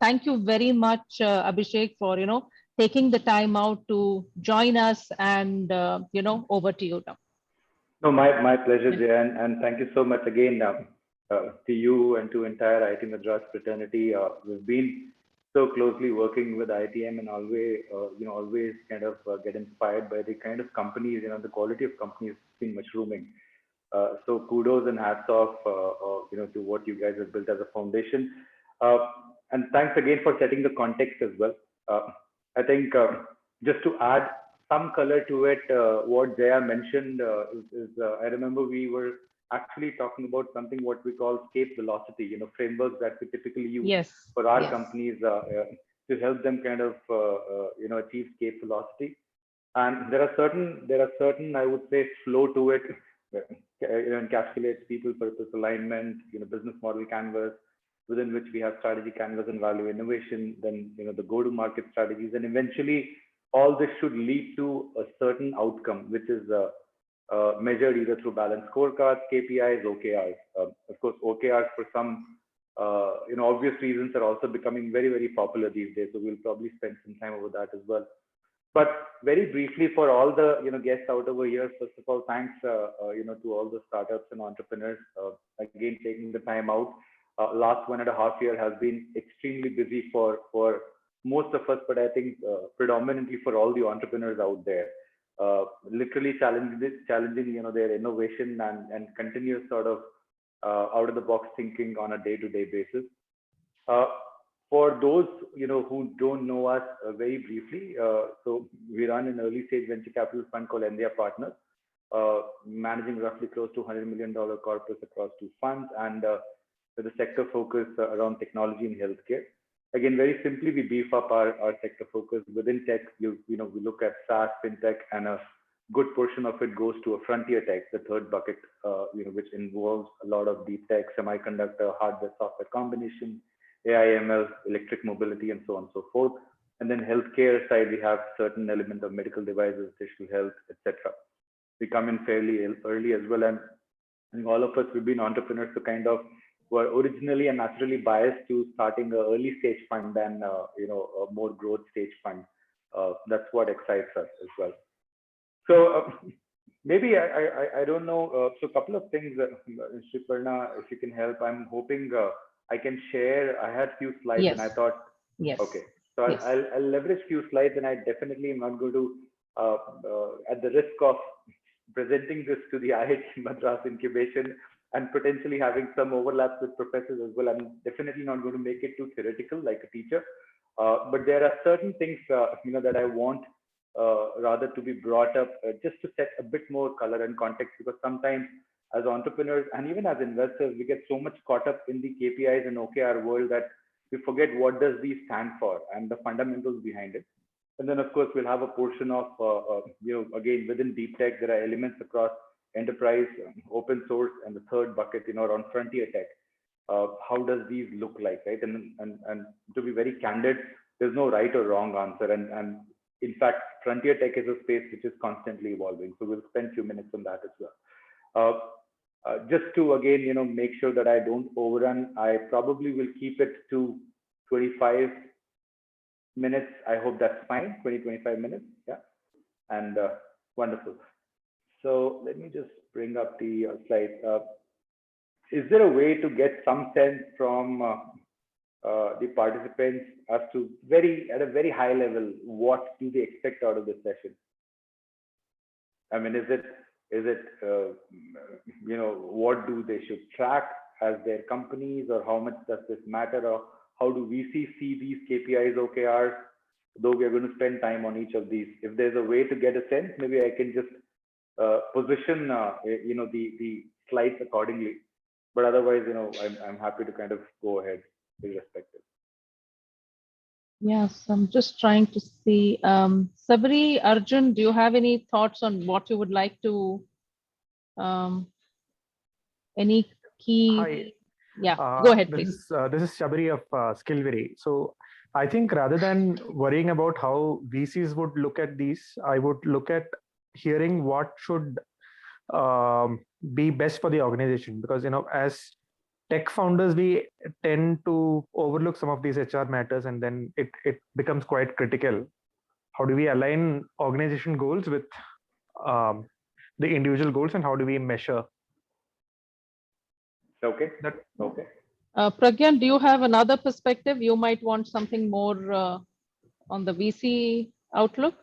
thank you very much, Abhishek, for, taking the time out to join us, and, over to you now. No, my pleasure, Jay, and thank you so much again to you and to entire IIT Madras fraternity. We've been so closely working with IITM and always kind of get inspired by the kind of companies, the quality of companies been mushrooming. So kudos and hats off, to what you guys have built as a foundation. Uh, and thanks again for setting the context as well. I think just to add some color to it, what Jaya mentioned I remember we were actually talking about something what we call scape velocity, frameworks that we typically use Yes. for our Yes. companies to help them kind of, achieve scape velocity. And there are certain I would say flow to it, encapsulates people, purpose, alignment, business model canvas, within which we have strategy canvas and value innovation, then the go to market strategies, and eventually all this should lead to a certain outcome, which is measured either through balanced scorecards, KPIs, OKRs. Of course, OKRs for some obvious reasons are also becoming very, very popular these days. So we'll probably spend some time over that as well. But very briefly, for all the guests out over here, first of all, thanks to all the startups and entrepreneurs again taking the time out. Last 1.5 years has been extremely busy for most of us, but I think predominantly for all the entrepreneurs out there. Literally challenging their innovation and continuous sort of out of the box thinking on a day-to-day basis. Uh, for those who don't know us very briefly, so we run an early stage venture capital fund called India Partners, managing roughly close to $100 million corpus across 2 funds, and with a sector focus around technology and healthcare. Again, very simply, we beef up our sector focus within tech. We look at SaaS, fintech, and a good portion of it goes to a frontier tech, the third bucket, which involves a lot of deep tech, semiconductor, hardware, software combination, AI, ML, electric mobility, and so on and so forth. And then healthcare side, we have certain element of medical devices, digital health, etc. We come in fairly early as well, and I think all of us, we've been entrepreneurs, so kind of were originally and naturally biased to starting an early stage fund than a more growth stage fund. That's what excites us as well. So maybe I don't know. So a couple of things, Sriparna, if you can help. I'm hoping I can share. I had few slides, Yes. and I thought, Yes. okay, so Yes. I'll leverage few slides, and I definitely am not going to, at the risk of presenting this to the IIT Madras incubation and potentially having some overlaps with professors as well. I'm definitely not going to make it too theoretical like a teacher, but there are certain things that I want rather to be brought up just to set a bit more color and context, because sometimes as entrepreneurs and even as investors, we get so much caught up in the KPIs and OKR world that we forget what does these stand for and the fundamentals behind it. And then of course we'll have a portion of again within deep tech there are elements across enterprise, open source, and the third bucket around frontier tech. How does these look like, right? And to be very candid, there's no right or wrong answer, and in fact frontier tech is a space which is constantly evolving, so we'll spend a few minutes on that as well. Just to again make sure that I don't overrun, I probably will keep it to 25 minutes. I hope that's fine. 25 minutes. Yeah. And wonderful. So let me just bring up the slide. Is there a way to get some sense from the participants as to at a very high level, what do they expect out of this session? I mean, is it what do they should track as their companies, or how much does this matter, or how do we see these KPIs, OKRs, though we are going to spend time on each of these? If there's a way to get a sense, maybe I can just position the slides accordingly, but otherwise I'm happy to kind of go ahead irrespective. Yes, I'm just trying to see. Sabri, Arjun, do you have any thoughts on what you would like to, any key? Hi. Yeah, go ahead, please. This is Sabri of Skillveri. So I think rather than worrying about how VCs would look at these, I would look at hearing what should be best for the organization, because as tech founders, we tend to overlook some of these HR matters, and then it becomes quite critical. How do we align organization goals with the individual goals, and how do we measure? Okay. That Okay. Pragyan, do you have another perspective? You might want something more on the VC outlook.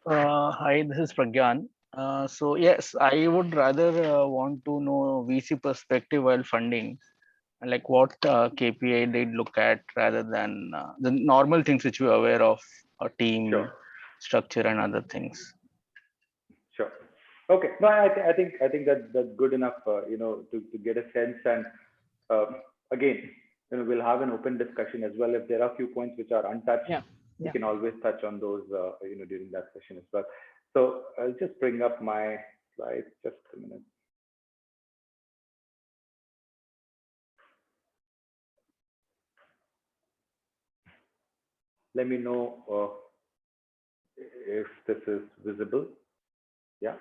Hi, this is Pragyan. So yes, I would rather want to know VC perspective while funding, like what KPI they'd look at rather than the normal things which we're aware of, a team Sure. structure and other things. Sure. Okay. No, I think that's good enough. To get a sense, and again, we'll have an open discussion as well. If there are a few points which are untouched, we can always touch on those, during that session as well. So I'll just bring up my slides. Just a minute. Let me know if this is visible. Yeah.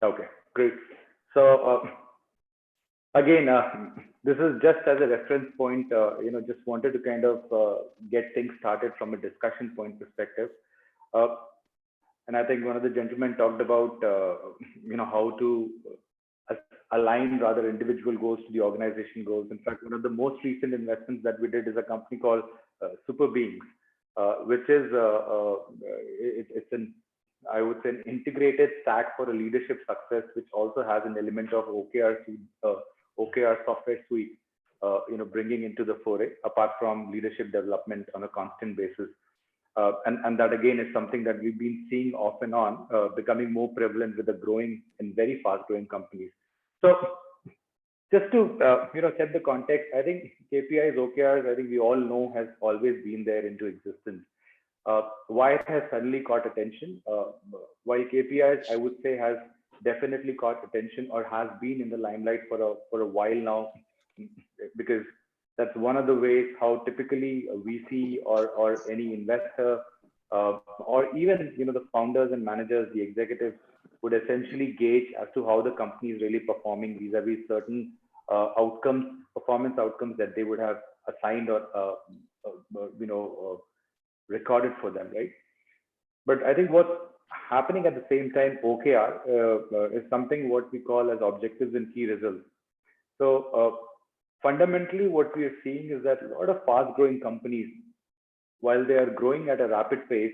Okay, great. So again, this is just as a reference point. Just wanted to kind of get things started from a discussion point perspective. And I think one of the gentlemen talked about how to align rather individual goals to the organization goals. In fact, one of the most recent investments that we did is a company called Super Beings, which is it's an, I would say, an integrated stack for a leadership success, which also has an element of OKR software suite, bringing into the foray, apart from leadership development on a constant basis. And that again is something that we've been seeing off and on, becoming more prevalent with the growing and very fast growing companies. So just to set the context, I think KPIs, OKRs, I think we all know has always been there into existence. Why it has suddenly caught attention? While KPIs, I would say, has definitely caught attention or has been in the limelight for a while now, because that's one of the ways how typically a VC or any investor or even the founders and managers, the executives, would essentially gauge as to how the company is really performing vis-a-vis certain performance outcomes that they would have assigned or recorded for them, right? But I think what's happening at the same time, OKR, is something what we call as objectives and key results. So fundamentally, what we are seeing is that a lot of fast-growing companies, while they are growing at a rapid pace,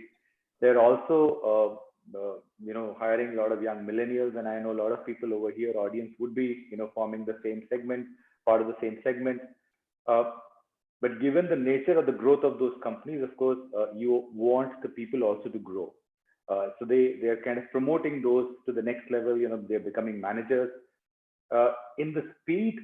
they're also hiring a lot of young millennials, and I know a lot of people over here, audience, would be forming the same segment, part of the same segment. But given the nature of the growth of those companies, of course, you want the people also to grow. So they are kind of promoting those to the next level. They're becoming managers. In the speed,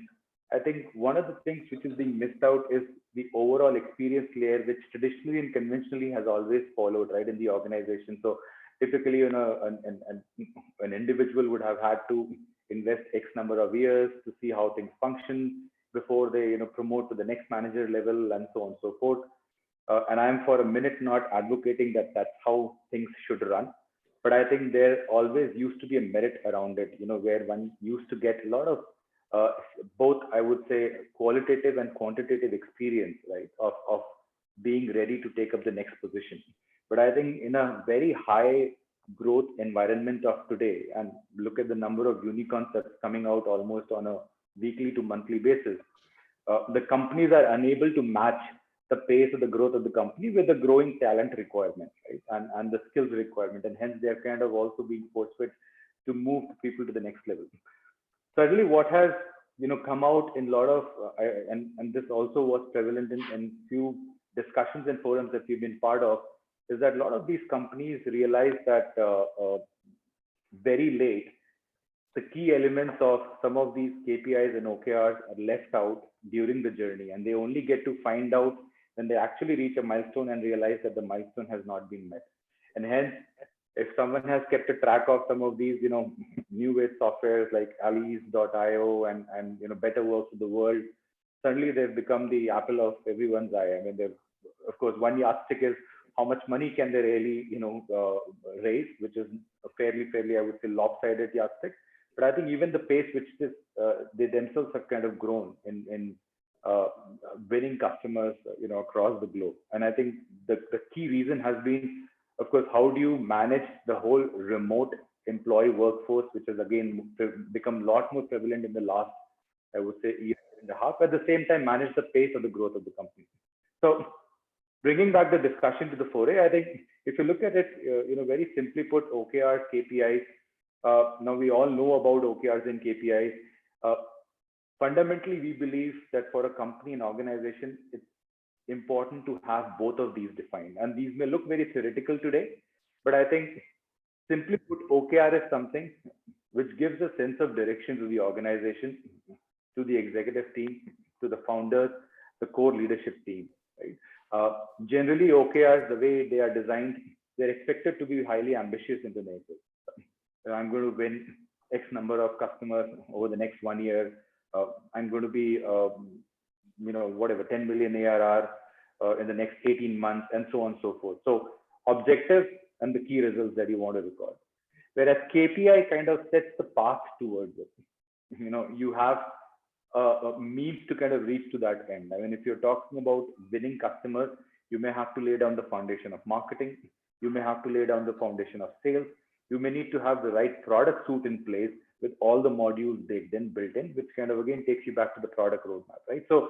I think one of the things which is being missed out is the overall experience layer, which traditionally and conventionally has always followed, right, in the organization. So typically, an individual would have had to invest X number of years to see how things function before they, promote to the next manager level, and so on and so forth. And I'm for a minute not advocating that that's how things should run. But I think there always used to be a merit around it, where one used to get a lot of both, I would say, qualitative and quantitative experience, right, of being ready to take up the next position. But I think in a very high growth environment of today, and look at the number of unicorns that's coming out almost on a weekly to monthly basis, the companies are unable to match the pace of the growth of the company with the growing talent requirement, right, and the skills requirement, and hence they're kind of also being forced to move people to the next level. Certainly, what has come out in a lot of and this also was prevalent in few discussions and forums that we've been part of, is that a lot of these companies realize that very late, the key elements of some of these KPIs and OKRs are left out during the journey, and they only get to find out when they actually reach a milestone and realize that the milestone has not been met. And hence, if someone has kept a track of some of these, new age softwares like Alice.io and Betterworks of the world, suddenly they've become the apple of everyone's eye. I mean, of course, one yardstick is how much money can they really, raise, which is a fairly, I would say, lopsided yardstick. But I think even the pace which they themselves have kind of grown in winning customers, across the globe. And I think the key reason has been, of course, how do you manage the whole remote employee workforce, which has again become a lot more prevalent in the last, I would say, year and a half. At the same time, manage the pace of the growth of the company. So bringing back the discussion to the foray, I think if you look at it, very simply put, OKRs, KPIs. Now we all know about OKRs and KPIs. Fundamentally, we believe that for a company and organization, it's important to have both of these defined. And these may look very theoretical today, but I think simply put, OKR is something which gives a sense of direction to the organization, to the executive team, to the founders, the core leadership team, right? Generally, OKRs, the way they are designed, they're expected to be highly ambitious in the nature. I'm going to win X number of customers over the next 1 year. I'm going to be, whatever, 10 million ARR in the next 18 months, and so on and so forth. So objectives and the key results that you want to record. Whereas KPI kind of sets the path towards it. You have a means to kind of reach to that end. I mean, if you're talking about winning customers, you may have to lay down the foundation of marketing. You may have to lay down the foundation of sales. You may need to have the right product suite in place with all the modules baked in, built in, which kind of again takes you back to the product roadmap, right? So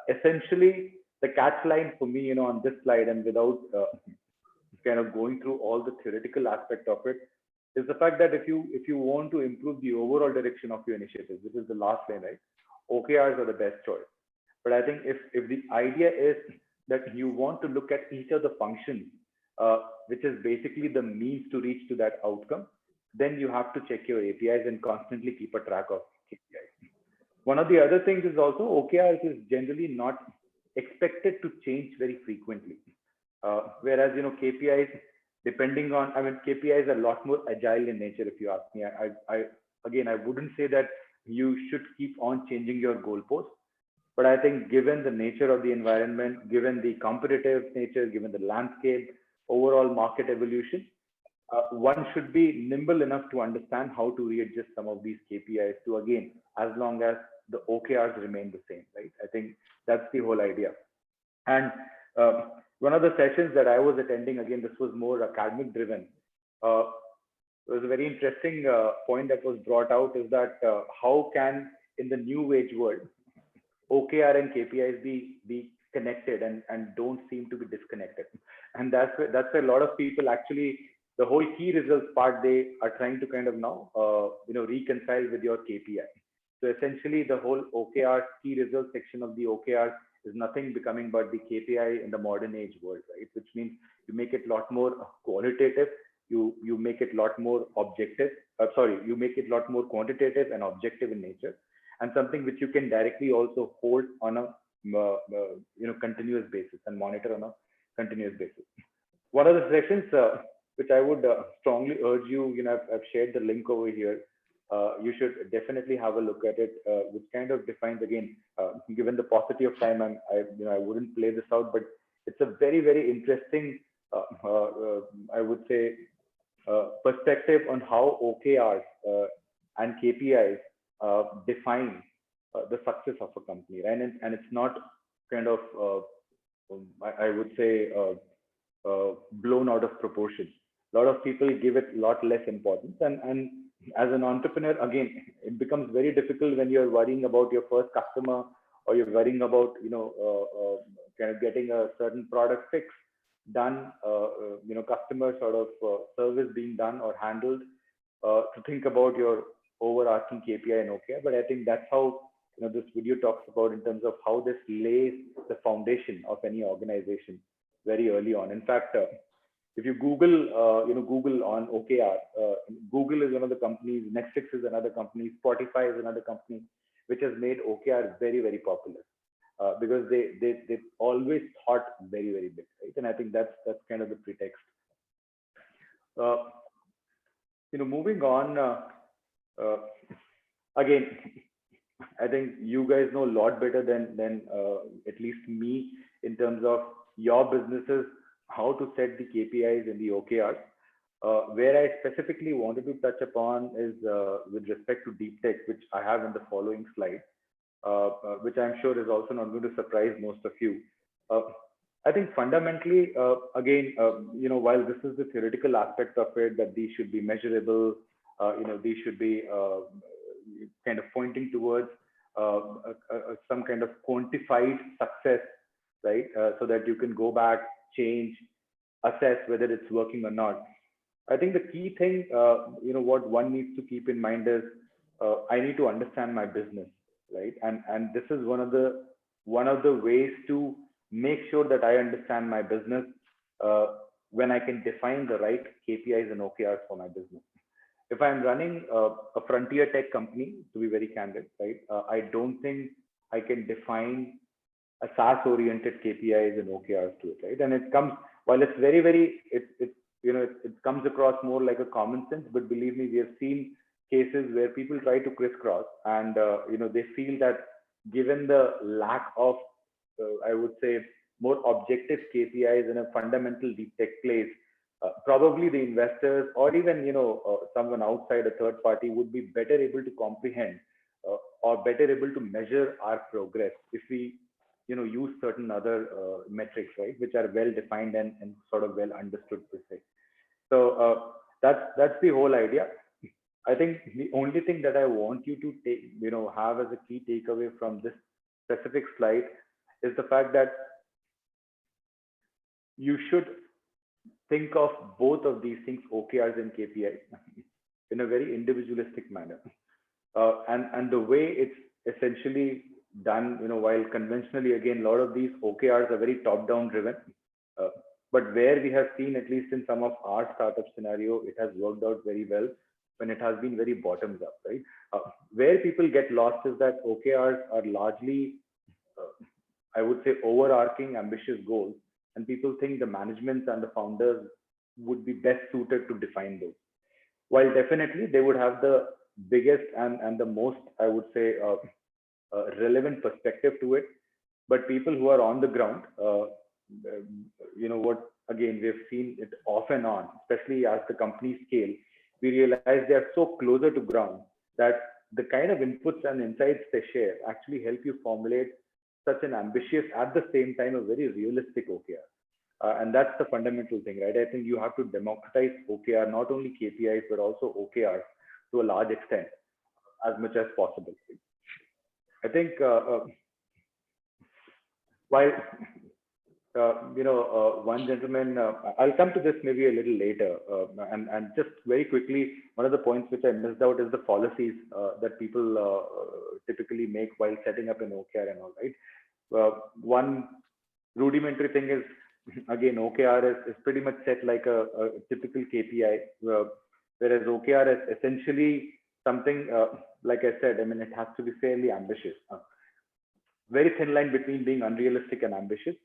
essentially, the catch line for me, on this slide, and without kind of going through all the theoretical aspect of it, is the fact that if you want to improve the overall direction of your initiatives, this is the last line, right? OKRs are the best choice. But I think if the idea is that you want to look at each of the functions, which is basically the means to reach to that outcome, then you have to check your APIs and constantly keep a track of KPIs. One of the other things is also OKRs is generally not expected to change very frequently. Whereas, KPIs, depending on, KPIs are a lot more agile in nature, if you ask me. I wouldn't say that you should keep on changing your goalposts, but I think given the nature of the environment, given the competitive nature, given the landscape, overall market evolution, one should be nimble enough to understand how to readjust some of these KPIs to, again, as long as the OKRs remain the same, right? I think that's the whole idea. And one of the sessions that I was attending, again, this was more academic driven. It was a very interesting point that was brought out, is that how can, in the new age world, OKR and KPIs be connected and don't seem to be disconnected. And that's where a lot of people actually, the whole key results part, they are trying to kind of now, reconcile with your KPI. So essentially the whole OKR key results section of the OKR is nothing becoming but the KPI in the modern age world, right? Which means you make it a lot more qualitative. You make it a lot more objective. You make it a lot more quantitative and objective in nature, and something which you can directly also hold on a continuous basis and monitor on a continuous basis. One of the sessions which I would strongly urge you, I've shared the link over here. You should definitely have a look at it, which kind of defines, again, given the paucity of time, I wouldn't play this out, but it's a very, very interesting, I would say, perspective on how OKRs and KPIs define the success of a company, right? And it's not kind of, I would say, blown out of proportion. A lot of people give it a lot less importance, and as an entrepreneur, again, it becomes very difficult when you're worrying about your first customer, or you're worrying about kind of getting a certain product fix done, customer sort of service being done or handled, to think about your overarching KPI and OKR. But I think that's how this video talks about, in terms of how this lays the foundation of any organization very early on. In fact, if you Google, Google on OKR, Google is one of the companies, Netflix is another company, Spotify is another company, which has made OKR very, very popular, because they always thought very, very big, right? And I think that's kind of the pretext. Moving on, again, I think you guys know a lot better than at least me, in terms of your businesses, how to set the KPIs and the OKRs. Where I specifically wanted to touch upon is with respect to deep tech, which I have in the following slide, which I'm sure is also not going to surprise most of you. I think fundamentally, again, while this is the theoretical aspect of it, that these should be measurable, these should be kind of pointing towards some kind of quantified success, right? So that you can go back, change, assess whether it's working or not. I think the key thing, what one needs to keep in mind is I need to understand my business, right? And this is one of the ways to make sure that I understand my business when I can define the right KPIs and OKRs for my business. If I'm running a frontier tech company, to be very candid, right? I don't think I can define a SaaS-oriented KPIs and OKRs to it, right? And it comes, while it's very, very, it comes across more like a common sense, but believe me, we have seen cases where people try to crisscross and, they feel that given the lack of, I would say, more objective KPIs in a fundamental deep tech place, probably the investors or even, someone outside a third party would be better able to comprehend or better able to measure our progress if we, use certain other metrics, right, which are well defined and sort of well understood per se. So that's the whole idea. I think the only thing that I want you to take, have as a key takeaway from this specific slide is the fact that you should think of both of these things, OKRs and KPIs, in a very individualistic manner. And the way it's essentially done, while conventionally, again, a lot of these OKRs are very top-down driven, but where we have seen, at least in some of our startup scenario, it has worked out very well when it has been very bottoms up, right? Where people get lost is that OKRs are largely, I would say, overarching ambitious goals, and people think the management and the founders would be best suited to define those. While definitely they would have the biggest and the most, I would say, relevant perspective to it, but people who are on the ground, what again we've seen it off and on, especially as the companies scale, we realize they are so closer to ground that the kind of inputs and insights they share actually help you formulate such an ambitious, at the same time, a very realistic OKR. And that's the fundamental thing, right? I think you have to democratize OKR, not only KPIs, but also OKRs to a large extent, as much as possible. I think while, one gentleman, I'll come to this maybe a little later. And just very quickly, one of the points which I missed out is the policies that people typically make while setting up an OKR and all, right? One rudimentary thing is, again, OKR is pretty much set like a typical KPI, whereas OKR is essentially something, like I said, I mean, it has to be fairly ambitious. Very thin line between being unrealistic and ambitious,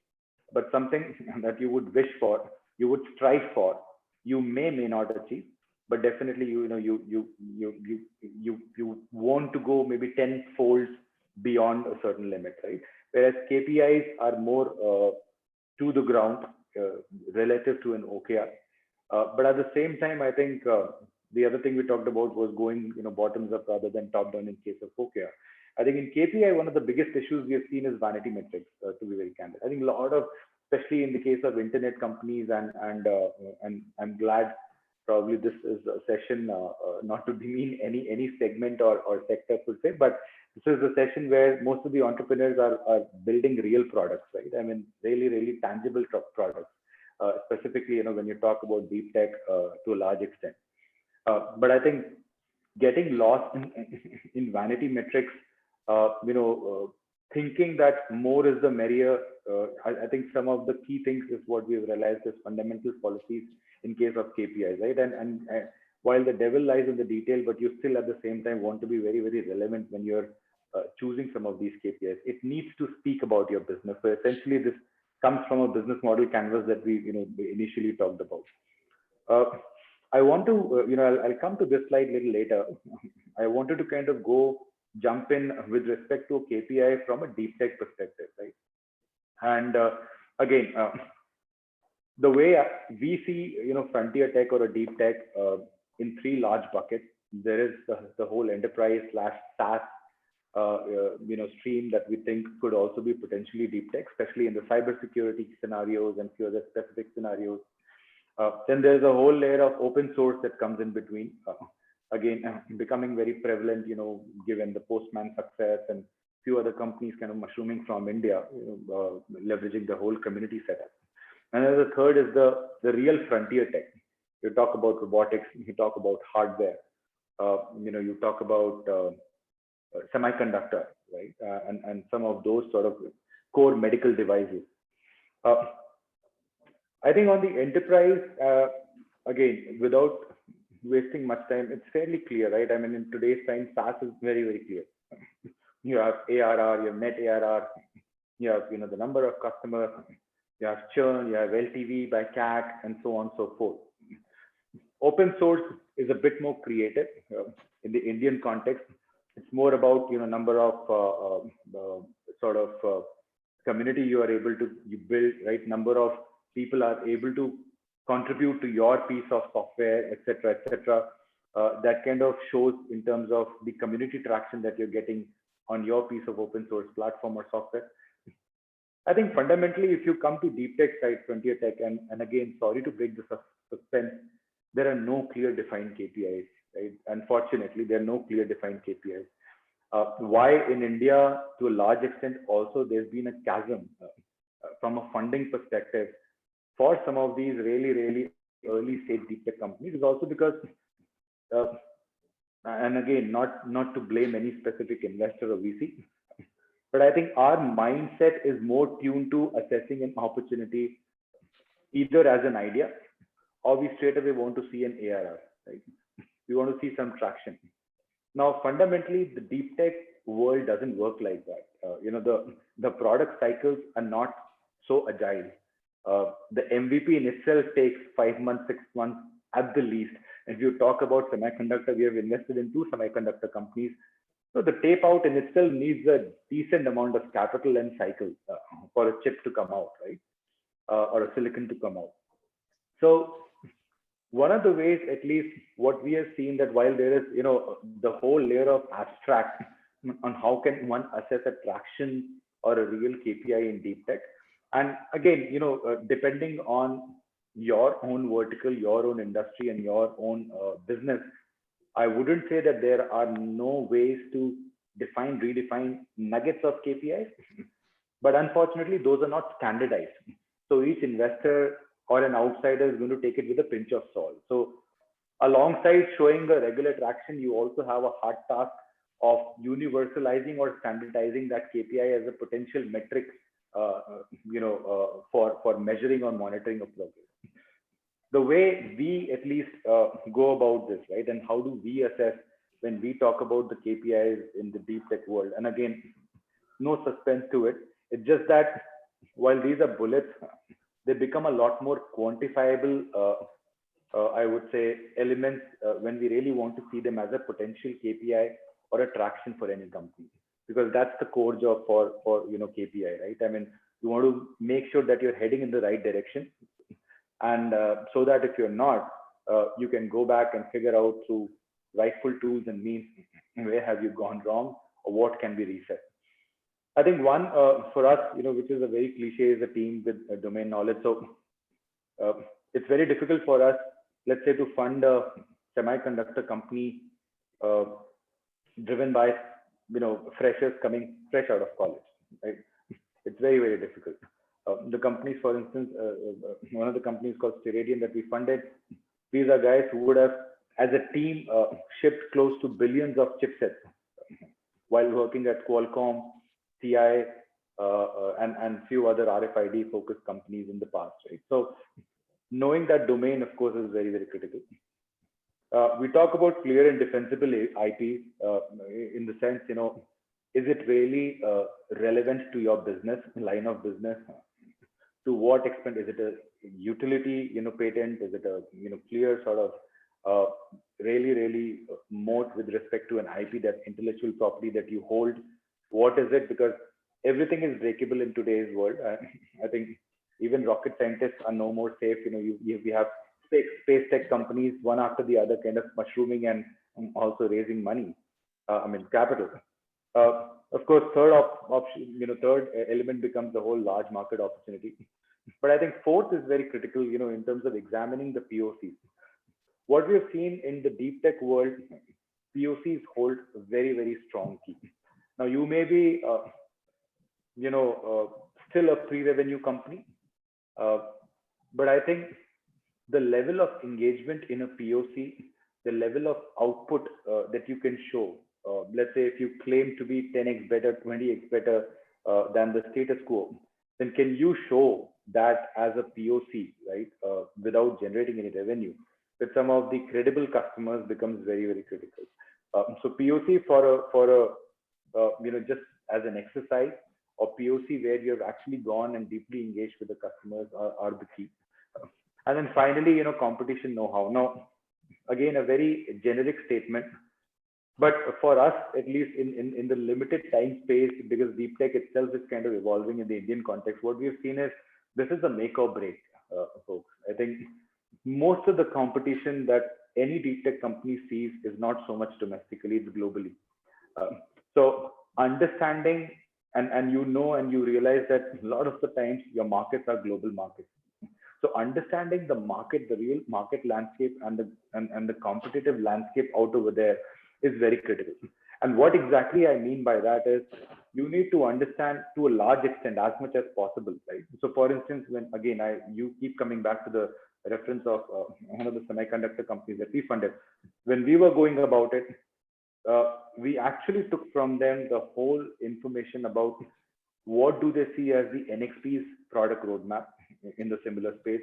but something that you would wish for, you would strive for, you may not achieve, but definitely you want to go maybe 10 folds beyond a certain limit, right? Whereas KPIs are more to the ground relative to an OKR. But at the same time, I think the other thing we talked about was going bottoms up rather than top down in case of OKR. I think in KPI, one of the biggest issues we have seen is vanity metrics, to be very candid. I think a lot of, especially in the case of internet companies, and I'm glad probably this is a session, not to demean any segment or sector per se, but this is a session where most of the entrepreneurs are building real products, right? I mean, really, really tangible products, specifically, when you talk about deep tech to a large extent. But I think getting lost in vanity metrics, thinking that more is the merrier. I think some of the key things is what we've realized is fundamental policies in case of KPIs, right? And while the devil lies in the detail, but you still at the same time want to be very, very relevant when you're choosing some of these KPIs. It needs to speak about your business. So essentially, this comes from a business model canvas that we initially talked about. I want to, I'll come to this slide a little later. I wanted to kind of jump in with respect to a KPI from a deep tech perspective, right? And again, the way we see, frontier tech or a deep tech in three large buckets. There is the whole enterprise / SaaS, stream that we think could also be potentially deep tech, especially in the cybersecurity scenarios and few other specific scenarios. Then there's a whole layer of open source that comes in between. Again, becoming very prevalent, given the Postman success and few other companies kind of mushrooming from India, leveraging the whole community setup. And then the third is the real frontier tech. You talk about robotics, you talk about hardware, you talk about semiconductor, right? And some of those sort of core medical devices. I think on the enterprise, again, without wasting much time, it's fairly clear, right? I mean, in today's time, SaaS is very, very clear. You have ARR, you have net ARR, you have, the number of customers, you have churn, you have LTV by CAC, and so on and so forth. Open source is a bit more creative in the Indian context. It's more about, number of community you are able to build, right? Number of people are able to contribute to your piece of software, etc., etc. That kind of shows in terms of the community traction that you're getting on your piece of open source platform or software. I think fundamentally, if you come to deep tech side, frontier tech, and again, sorry to break the suspense, there are no clear defined KPIs, right? Unfortunately, there are no clear defined KPIs. Why in India, to a large extent, also there's been a chasm from a funding perspective for some of these really, really early stage deep tech companies is also because, and again, not to blame any specific investor or VC, but I think our mindset is more tuned to assessing an opportunity either as an idea or we straight away want to see an ARR, right? We want to see some traction. Now, fundamentally, the deep tech world doesn't work like that. The product cycles are not so agile. The MVP in itself takes 5 months, 6 months at the least. And if you talk about semiconductor, we have invested in 2 semiconductor companies. So the tape out in itself needs a decent amount of capital and cycle for a chip to come out, right? Or a silicon to come out. So one of the ways, at least what we have seen, that while there is, the whole layer of abstract on how can one assess a traction or a real KPI in deep tech. And again, depending on your own vertical, your own industry, and your own business, I wouldn't say that there are no ways to redefine nuggets of KPIs, but unfortunately, those are not standardized. So each investor or an outsider is going to take it with a pinch of salt. So alongside showing the regular traction, you also have a hard task of universalizing or standardizing that KPI as a potential metric, for measuring or monitoring of progress. The way we at least go about this, right? And how do we assess when we talk about the KPIs in the deep tech world? And again, no suspense to it. It's just that while these are bullets, they become a lot more quantifiable, I would say, elements when we really want to see them as a potential KPI or a traction for any company, because that's the core job for KPI, right? I mean, you want to make sure that you're heading in the right direction, and so that if you're not, you can go back and figure out through rightful tools and means where have you gone wrong or what can be reset. I think one for us, which is a very cliche, is a team with domain knowledge. So it's very difficult for us, let's say, to fund a semiconductor company driven by freshers coming fresh out of college, right? It's very, very difficult. The companies, for instance, one of the companies called Steradian that we funded, these are guys who would have, as a team, shipped close to billions of chipsets while working at Qualcomm, TI, and few other RFID focused companies in the past, right? So knowing that domain, of course, is very, very critical. We talk about clear and defensible IP in the sense, is it really relevant to your business, line of business? To what extent is it a utility, patent? Is it a, clear sort of really, really moat with respect to an IP, that intellectual property that you hold? What is it? Because everything is breakable in today's world. I think even rocket scientists are no more safe. We have space tech companies, one after the other, kind of mushrooming and also raising money. Capital. Of course, third element becomes the whole large market opportunity. But I think fourth is very critical, in terms of examining the POCs. What we have seen in the deep tech world, POCs hold a very, very strong key. Now, you may be, still a pre-revenue company, but I think the level of engagement in a POC, the level of output that you can show, let's say if you claim to be 10x better, 20x better than the status quo, then can you show that as a POC, right, without generating any revenue? With some of the credible customers becomes very, very critical. So POC just as an exercise, or POC where you have actually gone and deeply engaged with the customers are the key. And then finally, competition know-how. Now, again, a very generic statement, but for us, at least in the limited time space, because deep tech itself is kind of evolving in the Indian context, what we've seen is this is a make or break, folks. I think most of the competition that any deep tech company sees is not so much domestically, it's globally. So understanding and you realize that a lot of the times your markets are global markets. So understanding the market, the real market landscape and the competitive landscape out over there is very critical. And what exactly I mean by that is you need to understand to a large extent as much as possible, right? So for instance, when again, you keep coming back to the reference of one of the semiconductor companies that we funded. When we were going about it, we actually took from them the whole information about what do they see as the NXP's product roadmap in the similar space.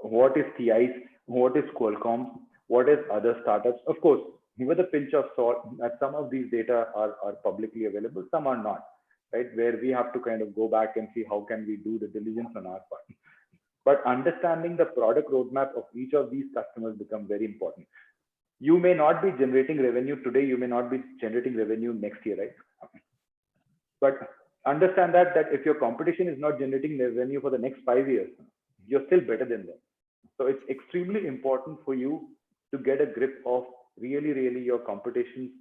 What is TI's, what is Qualcomm, what is other startups. Of course, with a pinch of salt, that some of these data are publicly available, some are not, right? Where we have to kind of go back and see how can we do the diligence on our part. But understanding the product roadmap of each of these customers become very important. You may not be generating revenue today, you may not be generating revenue next year, right? But understand that if your competition is not generating revenue for the next 5 years, you're still better than them. So it's extremely important for you to get a grip of really your competition's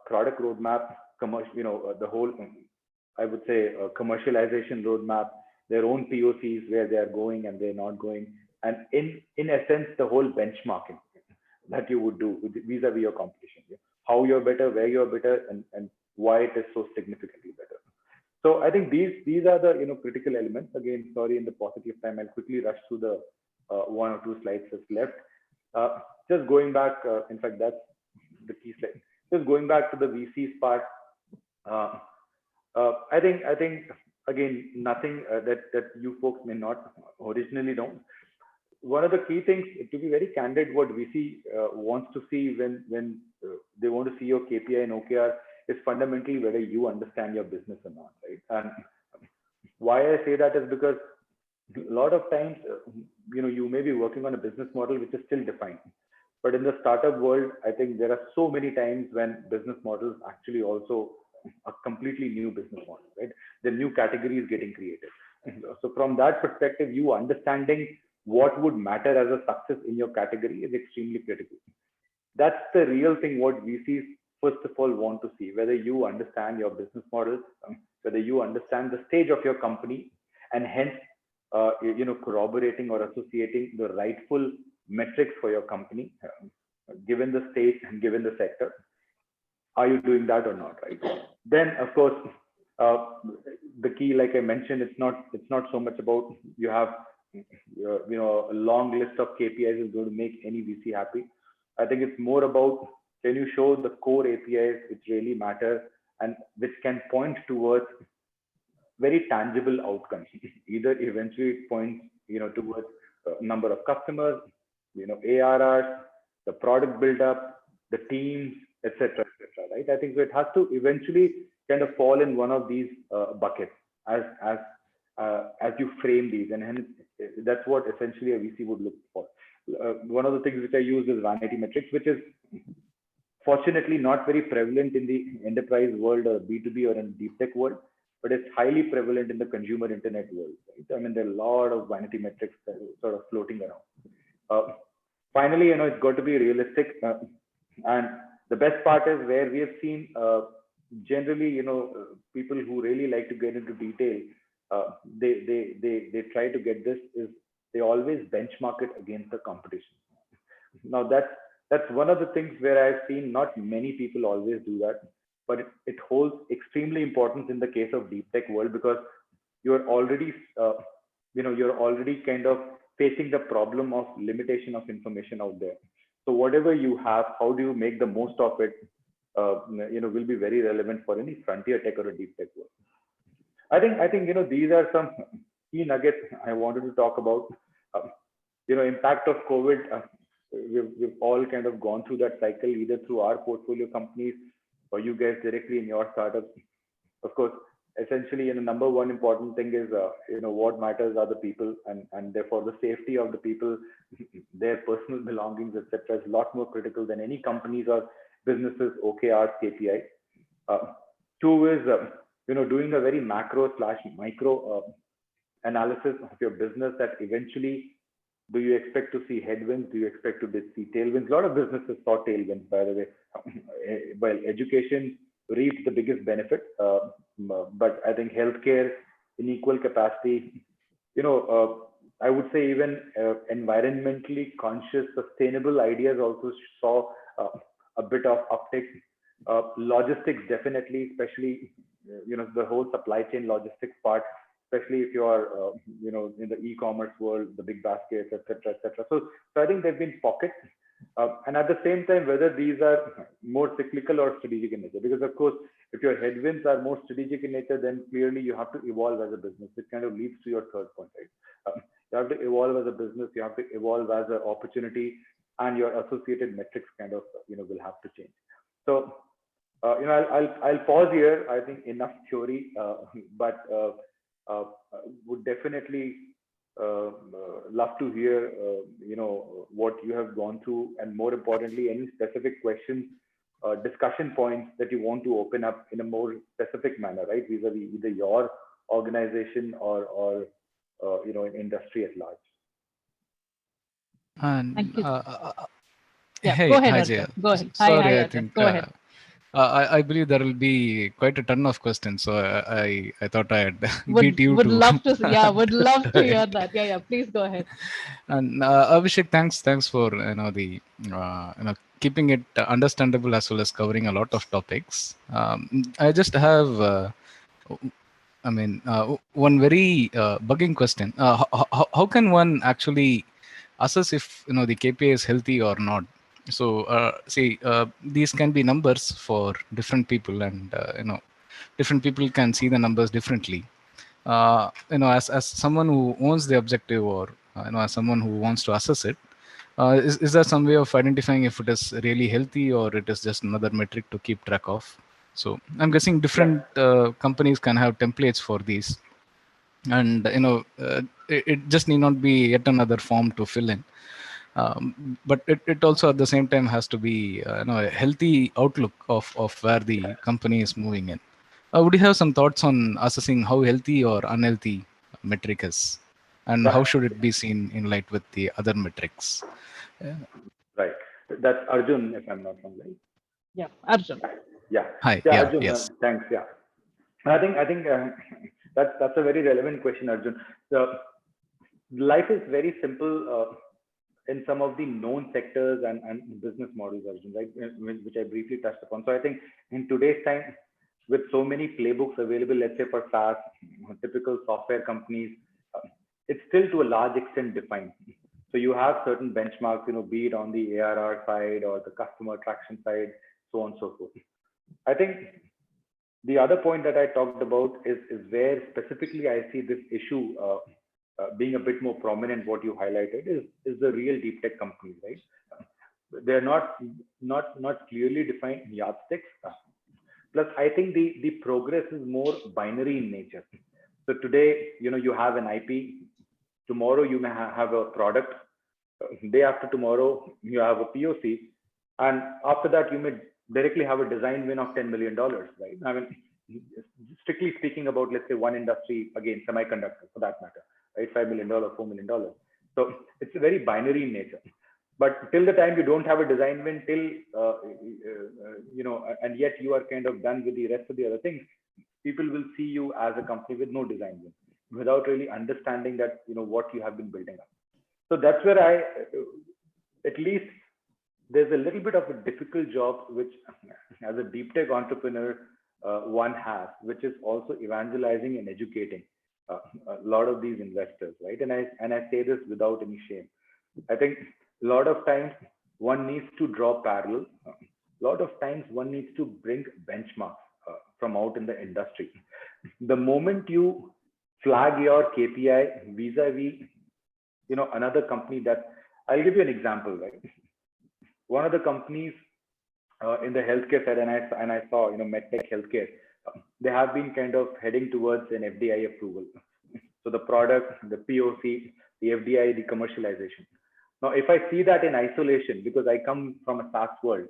product roadmap, the whole, I would say, commercialization roadmap, their own POCs, where they are going and they're not going, and in essence, the whole benchmarking that you would do vis-a-vis your competition. Yeah? How you're better, where you're better, and why it is so significantly better. So I think these are the critical elements. Again, sorry, in the paucity of time, I'll quickly rush through the one or two slides that's left. Just going back, in fact, that's the key slide. Just going back to the VCs part. I think again, nothing that you folks may not originally know. One of the key things, to be very candid, what VC wants to see when they want to see your KPI and OKR is fundamentally whether you understand your business or not, right? And why I say that is because a lot of times, you may be working on a business model which is still defined. But in the startup world, I think there are so many times when business models actually also a completely new business model, right? The new category is getting created. So from that perspective, you understanding what would matter as a success in your category is extremely critical. That's the real thing what VCs first of all want to see, whether you understand your business model, whether you understand the stage of your company, and hence corroborating or associating the rightful metrics for your company, given the stage and given the sector. Are you doing that or not, right? Then of course, the key, like I mentioned, it's not so much about you have a long list of KPIs is going to make any VC happy. I think it's more about, can you show the core APIs which really matter and which can point towards very tangible outcomes. Either eventually it points towards number of customers, ARRs, the product build up, the teams, etc., right? I think so it has to eventually kind of fall in one of these buckets as you frame these, and hence that's what essentially a VC would look for. One of the things which I use is vanity metrics, which is fortunately not very prevalent in the enterprise world or B2B or in deep tech world. but it's highly prevalent in the consumer internet world. Right? I mean, there are a lot of vanity metrics that are sort of floating around. Finally, it's got to be realistic. And the best part is where we have seen generally, people who really like to get into detail, they try to get this is they always benchmark it against the competition. Now that's one of the things where I've seen not many people always do that, but it holds extremely importance in the case of deep tech world, because you're already you're already kind of facing the problem of limitation of information out there. So whatever you have, how do you make the most of it? Will be very relevant for any frontier tech or a deep tech world. I think these are some key nuggets I wanted to talk about. Impact of COVID. We've all kind of gone through that cycle, either through our portfolio companies or you guys directly in your startups. Of course, essentially, number one important thing is, what matters are the people, and therefore the safety of the people, their personal belongings, etc., is a lot more critical than any companies or businesses OKRs, KPI. Two is, doing a very macro/micro analysis of your business, that eventually, do you expect to see headwinds? Do you expect to see tailwinds? A lot of businesses saw tailwinds, by the way. Well, education reaped the biggest benefit, but I think healthcare in equal capacity, I would say even environmentally conscious, sustainable ideas also saw a bit of uptick. Logistics definitely, especially, the whole supply chain logistics part, especially if you are, in the e-commerce world, the big baskets, etc., etc. So I think there've been pockets. And at the same time, whether these are more cyclical or strategic in nature, because of course, if your headwinds are more strategic in nature, then clearly you have to evolve as a business, which kind of leads to your third point, right? You have to evolve as a business, you have to evolve as an opportunity, and your associated metrics kind of, will have to change. So, I'll pause here. I think enough theory, but would definitely love to hear, what you have gone through, and more importantly, any specific questions, discussion points that you want to open up in a more specific manner, right? Vis-a-vis either your organization or in industry at large. And Thank you. Yeah, hey, go ahead, hi Arjun. Jaya. Go ahead. Sorry, Hi, I Arjun. think Go ahead. I believe there will be quite a ton of questions, so I thought I'd beat you Would to. love to. Yeah, would love to hear that. Yeah. Please go ahead. And Abhishek, thanks for the keeping it understandable as well as covering a lot of topics. I just have one very bugging question. How can one actually assess if the KPI is healthy or not? So these can be numbers for different people, and different people can see the numbers differently. As someone who owns the objective, or as someone who wants to assess it, is there some way of identifying if it is really healthy or it is just another metric to keep track of? So I'm guessing different companies can have templates for these, and it just need not be yet another form to fill in. But it also at the same time has to be a healthy outlook of where the company is moving in. Would you have some thoughts on assessing how healthy or unhealthy a metric is, and how should it be seen in light with the other metrics? Right. That's Arjun, if I'm not wrong, right? Yeah, Arjun. Yeah. Hi. Yeah, Yeah. Arjun. Yes. Thanks. Yeah. I think that's a very relevant question, Arjun. So life is very simple in some of the known sectors and business models, Arjun, right? Which I briefly touched upon. So I think in today's time, with so many playbooks available, let's say for SaaS, typical software companies, it's still to a large extent defined. So you have certain benchmarks, be it on the ARR side or the customer traction side, so on and so forth. I think the other point that I talked about is where specifically I see this issue being a bit more prominent. What you highlighted is the real deep tech companies, right? They're not clearly defined yardsticks. Plus, I think the progress is more binary in nature. So today, you have an IP. Tomorrow, you may have a product. Day after tomorrow, you have a POC. And after that, you may directly have a design win of $10 million, right? I mean, strictly speaking about, let's say, one industry, again, semiconductor for that matter, right? $5 million, $4 million. So it's very binary in nature. But till the time you don't have a design win, and yet you are kind of done with the rest of the other things, people will see you as a company with no design win, without really understanding that, what you have been building up. So that's where at least there's a little bit of a difficult job, which as a deep tech entrepreneur, one has, which is also evangelizing and educating a lot of these investors, right? And I say this without any shame. I think a lot of times one needs to draw parallel. A lot of times one needs to bring benchmarks from out in the industry. The moment you flag your KPI vis-a-vis, another company that, I'll give you an example, right? One of the companies in the healthcare side, and I saw, MedTech healthcare, they have been kind of heading towards an FDI approval. So the product, the POC, the FDI, the commercialization. Now, if I see that in isolation, because I come from a SaaS world,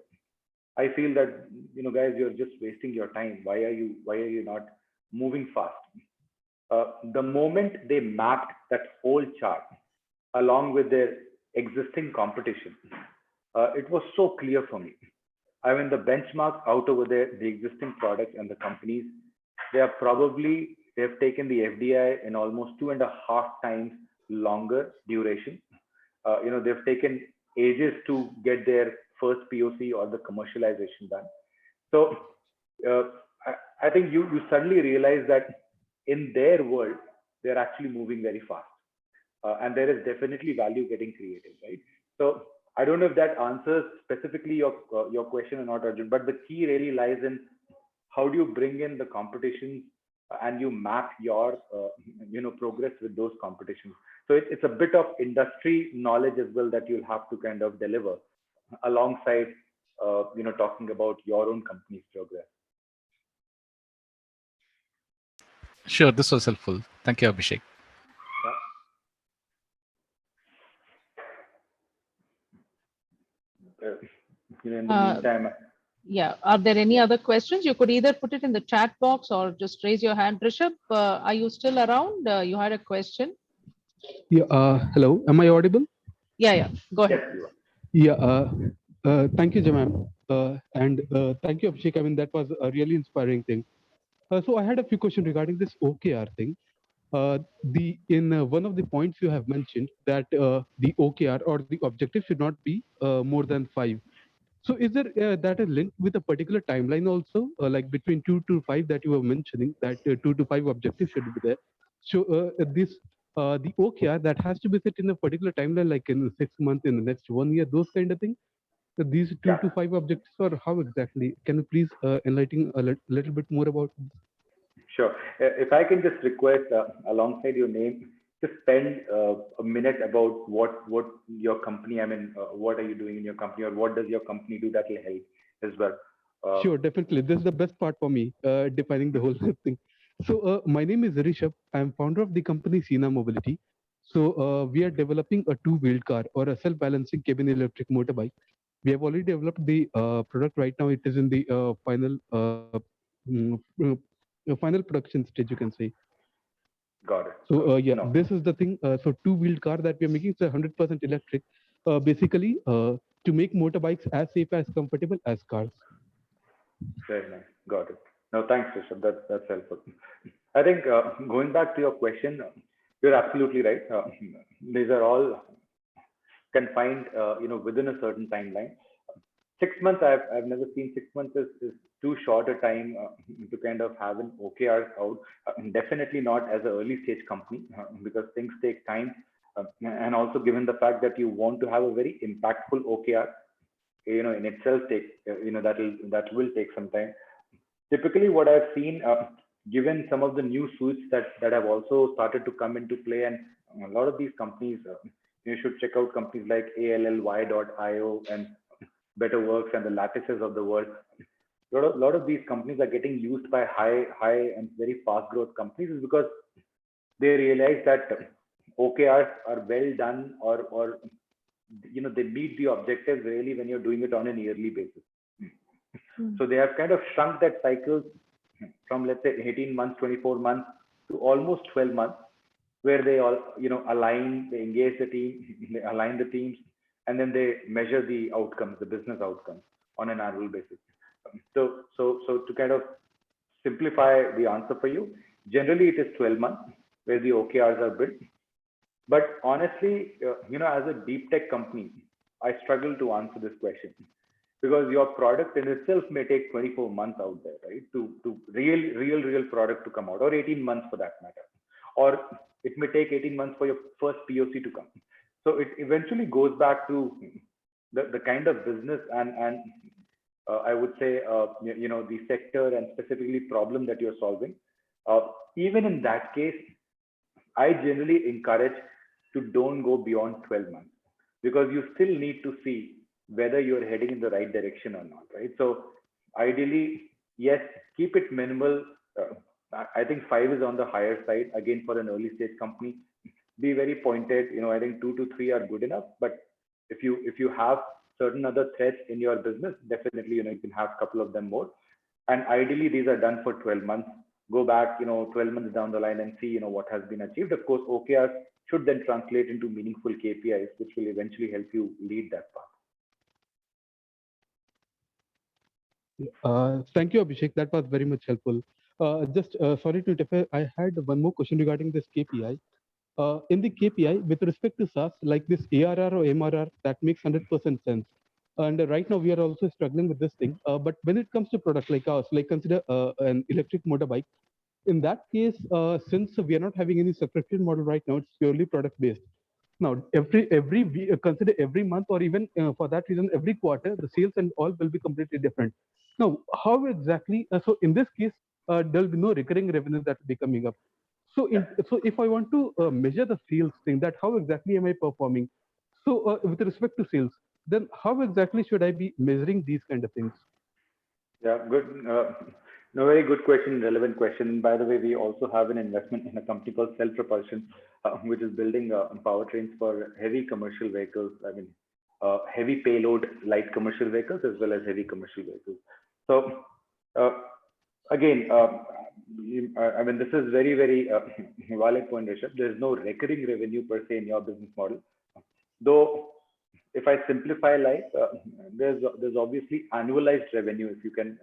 I feel that, guys, you're just wasting your time. Why are you not moving fast? The moment they mapped that whole chart along with their existing competition, it was so clear for me. I mean, the benchmark out over there, the existing products and the companies, they have taken the FDI in almost 2.5 times longer duration. They've taken ages to get their first POC or the commercialization done. So I think you suddenly realize that in their world, they're actually moving very fast. And there is definitely value getting created, right? So I don't know if that answers specifically your question or not, Arjun, but the key really lies in how do you bring in the competition and you map your progress with those competitions. So it's a bit of industry knowledge as well that you'll have to kind of deliver alongside talking about your own company's progress. Sure, this was helpful. Thank you, Abhishek. In the meantime, yeah, are there any other questions? You could either put it in the chat box or just raise your hand. Rishabh, are you still around? You had a question. Yeah. Hello. Am I audible? Yeah. Go ahead. Yeah. Thank you, Jaman. And thank you, Abhishek. I mean, that was a really inspiring thing. So I had a few questions regarding this OKR thing. In one of the points you have mentioned that the OKR or the objective should not be more than 5. So is there that is linked with a particular timeline also, like between 2 to 5 that you were mentioning that 2 to 5 objectives should be there. So the OKR that has to be set in a particular timeline, like in 6 months, in the next 1 year, those kind of things. So these 2 to 5 objectives, or how exactly? Can you please enlighten a little bit more about this? Sure. If I can just request alongside your name, just spend a minute about what your company, I mean, what are you doing in your company, or what does your company do that will help as well. Sure, definitely. This is the best part for me, defining the whole thing. So my name is Rishabh. I'm founder of the company Sina Mobility. So we are developing a two-wheeled car or a self-balancing cabin electric motorbike. We have already developed the product. Right now it is in the final production stage, you can say. Got it. So this is the thing. So two-wheeled car that we are making, it's 100% electric, basically to make motorbikes as safe, as comfortable as cars. Very nice. Got it. No, thanks, Rishabh. That's helpful. I think going back to your question, you're absolutely right. These are all confined, within a certain timeline. 6 months, I've never seen 6 months is too short a time to kind of have an OKR out. Definitely not as an early stage company because things take time. And also given the fact that you want to have a very impactful OKR, in itself that will take some time. Typically what I've seen, given some of the new suites that have also started to come into play, and a lot of these companies, you should check out companies like ALLY.io and BetterWorks and the Lattices of the world. A lot of these companies are getting used by high and very fast growth companies is because they realize that OKRs are well done or they meet the objectives really when you're doing it on an yearly basis. So they have kind of shrunk that cycle from let's say 18 months, 24 months to almost 12 months, where they all, align, they engage the team, they align the teams, and then they measure the outcomes, the business outcomes on an annual basis. So to kind of simplify the answer for you, generally it is 12 months where the OKRs are built. But honestly, as a deep tech company, I struggle to answer this question because your product in itself may take 24 months out there, right? To real product to come out, or 18 months for that matter, or it may take 18 months for your first POC to come. So it eventually goes back to the kind of business and I would say, the sector and specifically problem that you're solving. Even in that case, I generally encourage to don't go beyond 12 months because you still need to see whether you're heading in the right direction or not, right? So ideally, yes, keep it minimal. I think 5 is on the higher side. Again, for an early stage company, be very pointed. I think 2 to 3 are good enough. But if you have certain other threats in your business, definitely, you can have a couple of them more. And ideally, these are done for 12 months. Go back, 12 months down the line and see, what has been achieved. Of course, OKRs should then translate into meaningful KPIs, which will eventually help you lead that path. Thank you, Abhishek. That was very much helpful. Just sorry to interfere. I had one more question regarding this KPI. In the KPI, with respect to SaaS, like this ARR or MRR, that makes 100% sense. And right now we are also struggling with this thing. But when it comes to products like ours, like consider an electric motorbike, in that case, since we are not having any subscription model right now, it's purely product based. Now, consider every month, or even for that reason, every quarter, the sales and all will be completely different. Now, how exactly? So in this case, there will be no recurring revenue that will be coming up. So, so if I want to measure the sales thing, that how exactly am I performing? So, with respect to sales, then how exactly should I be measuring these kind of things? Yeah, good. No, very good question, relevant question. By the way, we also have an investment in a company called Cell Propulsion, which is building powertrains for heavy commercial vehicles. I mean, heavy payload light commercial vehicles as well as heavy commercial vehicles. So again, I mean, this is very, very valid point, Rishabh. There's no recurring revenue per se in your business model. Though, if I simplify life, there's obviously annualized revenue. If you can,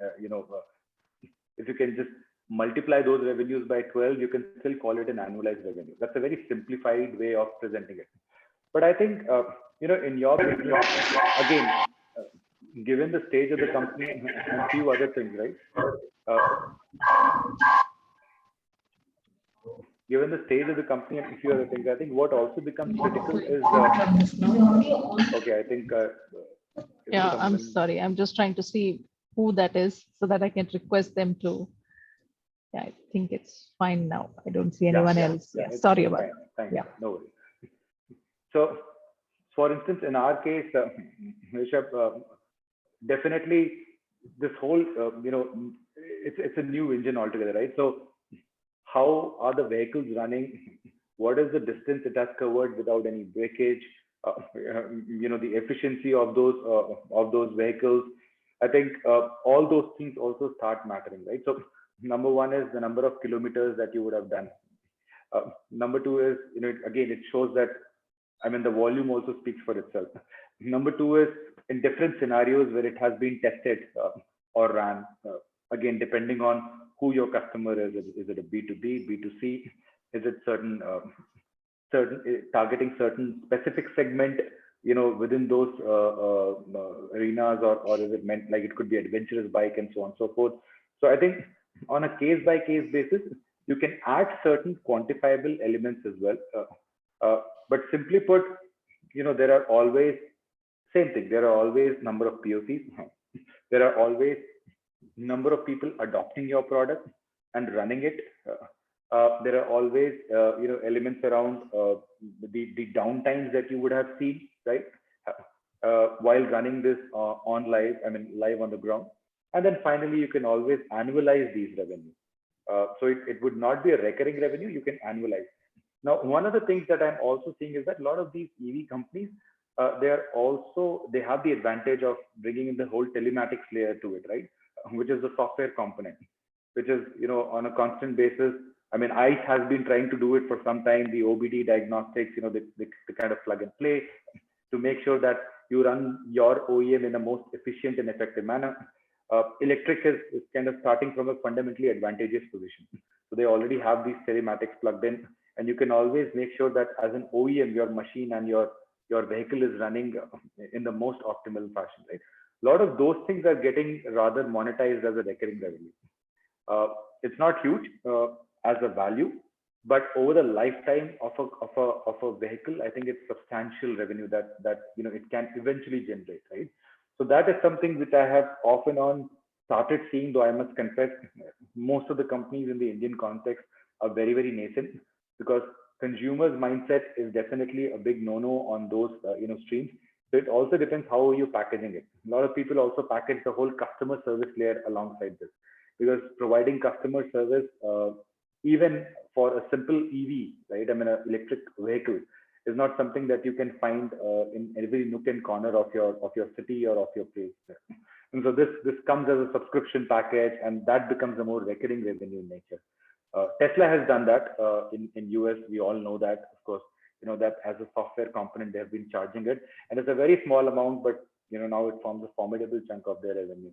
if you can just multiply those revenues by 12, you can still call it an annualized revenue. That's a very simplified way of presenting it. But I think, in your business, again, given the stage of the company and a few other things, right? Given the stage of the company and a few other things, I think what also becomes critical is, okay, I think. Yeah, I'm sorry. I'm just trying to see who that is so that I can request them to. Yeah, I think it's fine now. I don't see anyone else. Yeah, sorry about it. Thanks. Yeah. No worries. So, for instance, in our case, Rishabh, definitely this whole, it's a new engine altogether, right? So, how are the vehicles running? What is the distance it has covered without any breakage? The efficiency of those vehicles. I think all those things also start mattering, right? So number one is the number of kilometers that you would have done. Number two is, again, it shows that, I mean, the volume also speaks for itself. Number two is in different scenarios where it has been tested or ran, again, depending on who your customer is. Is it a B2B, B2C? Is it certain targeting certain specific segment, within those arenas, or is it meant like it could be adventurous bike and so on and so forth. So I think on a case by case basis, you can add certain quantifiable elements as well. But simply put, there are always same thing. There are always number of POCs. There are always number of people adopting your product and running it. There are always elements around the downtimes that you would have seen, right, while running this live on the ground. And then finally, you can always annualize these revenues. So it would not be a recurring revenue. You can annualize. Now, one of the things that I'm also seeing is that a lot of these EV companies, they have the advantage of bringing in the whole telematics layer to it, right, which is the software component. which is, on a constant basis. I mean, ICE has been trying to do it for some time, the OBD diagnostics, the kind of plug and play to make sure that you run your OEM in the most efficient and effective manner. Electric is kind of starting from a fundamentally advantageous position. So they already have these telematics plugged in, and you can always make sure that as an OEM, your machine and your vehicle is running in the most optimal fashion, right? A lot of those things are getting rather monetized as a recurring revenue. It's not huge as a value, but over the lifetime of a vehicle, I think it's substantial revenue that it can eventually generate, right? So that is something which I have off and on started seeing, though I must confess, most of the companies in the Indian context are very, very nascent, because consumers' mindset is definitely a big no-no on those streams. So it also depends how you're packaging it. A lot of people also package the whole customer service layer alongside this, because providing customer service, even for a simple EV, right? I mean, an electric vehicle is not something that you can find in every nook and corner of your city or of your place. And so this comes as a subscription package, and that becomes a more recurring revenue in nature. Tesla has done that in US. We all know that, of course, that as a software component, they have been charging it, and it's a very small amount, but now it forms a formidable chunk of their revenue.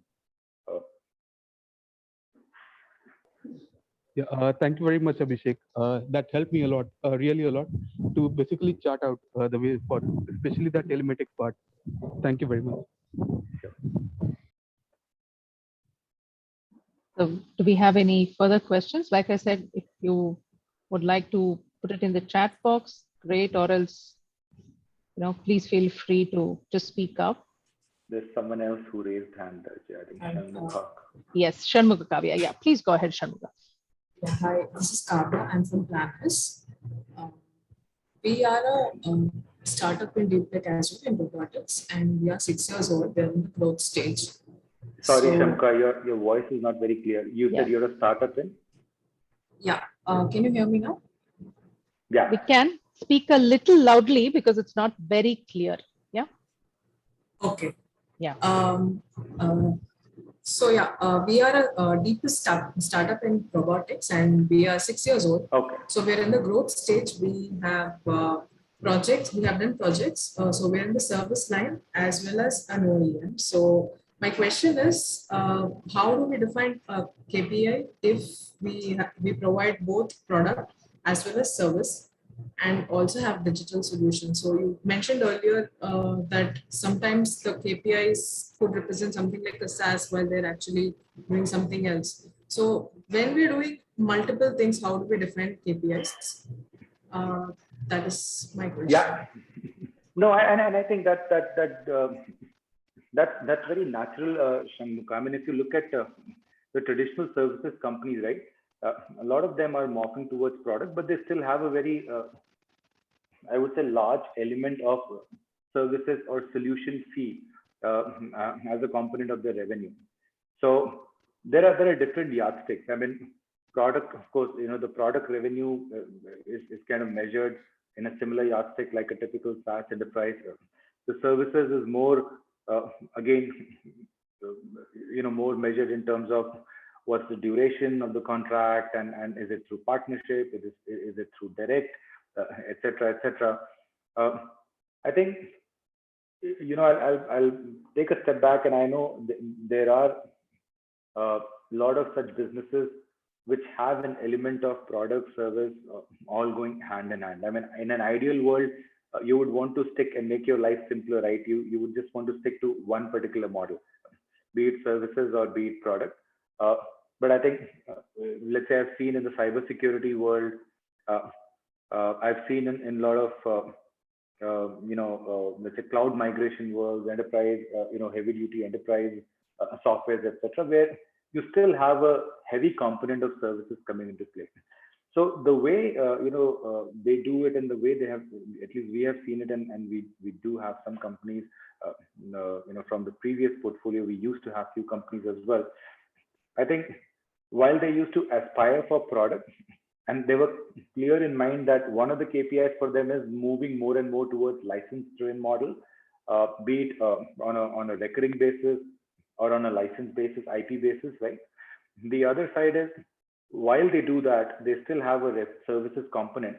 Yeah, thank you very much, Abhishek. That helped me a lot, really a lot, to basically chart out the way for, especially the telematic part. Thank you very much. So do we have any further questions? Like I said, if you would like to put it in the chat box, great, or else, please feel free to just speak up. There's someone else who raised hand. I think Shanmugha. Yes, Shanmugha Kavya. Yeah, please go ahead, Shanmugha. Yeah, hi, this is Kavya. I'm from Planus. We are a startup in deep tech as well in robotics, and we are 6 years old. We're in the growth stage. Sorry, Shanmugha, your voice is not very clear. You said you're a startup in? Yeah. Can you hear me now? Yeah. We can speak a little loudly because it's not very clear. Yeah. Okay. Yeah. So yeah, we are a deep startup in robotics, and we are 6 years old. Okay. So we're in the growth stage. We have projects. We have done projects. So we're in the service line as well as an OEM. So my question is, how do we define a KPI if we provide both product as well as service, and also have digital solutions? So you mentioned earlier that sometimes the KPIs could represent something like a SaaS while they're actually doing something else. So when we're doing multiple things, how do we define KPIs? That is my question. Yeah. No, and I think that's very natural, Shanmugha. I mean, if you look at the traditional services companies, right? A lot of them are morphing towards product, but they still have a very, I would say, large element of services or solution fee as a component of their revenue. So there are different yardsticks. I mean, product, of course, the product revenue is kind of measured in a similar yardstick like a typical SaaS enterprise. The services is more, again, more measured in terms of what's the duration of the contract, and is it through partnership, is it through direct, etc., etc. I think, I'll take a step back, and I know there are a lot of such businesses which have an element of product service all going hand in hand. I mean, in an ideal world, you would want to stick and make your life simpler, right? You would just want to stick to one particular model, be it services or be it product. But I think, let's say I've seen in the cybersecurity world, I've seen in a lot of, let's say cloud migration world, enterprise, heavy duty enterprise softwares, etc., where you still have a heavy component of services coming into play. So the way, they do it, and the way they have, at least we have seen it, and we do have some companies, from the previous portfolio, we used to have few companies as well. I think while they used to aspire for product, and they were clear in mind that one of the KPIs for them is moving more and more towards license-driven model, be it on a recurring basis or on a license basis, IP basis, right? the other side is, while they do that, they still have a services component,